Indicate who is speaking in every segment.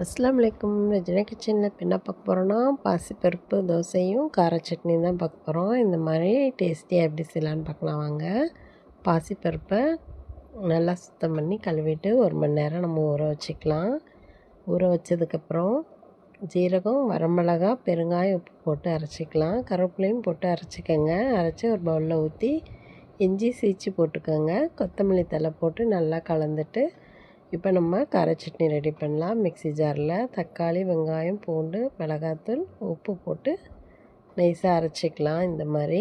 Speaker 1: அஸ்ஸலாமு அலைக்கும். ரஜினா கிச்சனில் இப்போ என்ன பார்க்க போகிறோன்னா, பாசிப்பருப்பு தோசையும் கார சட்னியும் தான் பார்க்க போகிறோம். இந்த மாதிரி டேஸ்டியாக எப்படி செய்யலான்னு பார்க்கலாம் வாங்க. பாசிப்பருப்பை நல்லா சுத்தம் பண்ணி கழுவிட்டு 1 மணி நேரம் நம்ம ஊற வச்சுக்கலாம். ஊற வச்சதுக்கப்புறம் ஜீரகம், வரமிளகா, பெருங்காயம், உப்பு போட்டு அரைச்சிக்கலாம். கருவேப்பிலையும் போட்டு அரைச்சிக்கோங்க. அரைச்சி ஒரு பவுலில் ஊற்றி இஞ்சி சீச்சி போட்டுக்கோங்க. கொத்தமல்லி தழை போட்டு நல்லா கலந்துட்டு இப்போ நம்ம கார சட்னி ரெடி பண்ணலாம். மிக்ஸி ஜாரில் தக்காளி, வெங்காயம், பூண்டு, மிளகாத்தூள், உப்பு போட்டு நைஸாக அரைச்சிக்கலாம். இந்த மாதிரி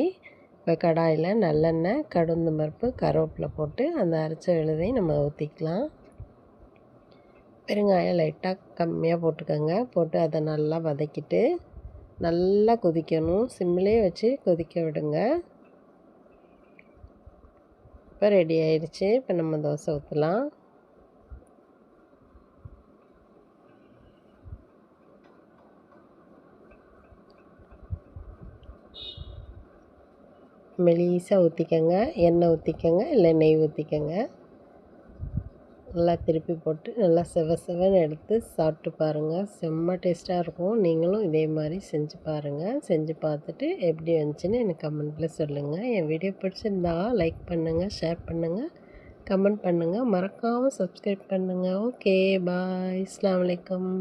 Speaker 1: இப்போ கடாயில் நல்லெண்ணெய், கடுகு பருப்பு, கருவேப்பிலை போட்டு அந்த அரைச்ச விழுதையும் நம்ம ஊற்றிக்கலாம். பெருங்காயம் லைட்டாக கம்மியாக போட்டுக்கோங்க. போட்டு அதை நல்லா வதக்கிட்டு நல்லா கொதிக்கணும். சிம்மிலே வச்சு கொதிக்க விடுங்க. இப்போ ரெடி ஆயிடுச்சு. இப்போ நம்ம தோசை ஊற்றலாம். மெலிசாக ஊற்றிக்கங்க. எண்ணெய் ஊற்றிக்கங்க, இல்லை நெய் ஊற்றிக்கங்க. நல்லா திருப்பி போட்டு நல்லா செவன்னு எடுத்து சாப்பிட்டு பாருங்கள். செம்ம டேஸ்ட்டாக இருக்கும். நீங்களும் இதே மாதிரி செஞ்சு பாருங்கள். செஞ்சு பார்த்துட்டு எப்படி வந்துச்சுன்னு எனக்கு கமெண்ட்டில் சொல்லுங்கள். என் வீடியோ பிடிச்சிருந்தா லைக் பண்ணுங்கள், ஷேர் பண்ணுங்கள், கமெண்ட் பண்ணுங்கள். மறக்காமல் சப்ஸ்கிரைப் பண்ணுங்கள். Okay bye. அஸ்ஸலாமு அலைக்கும்.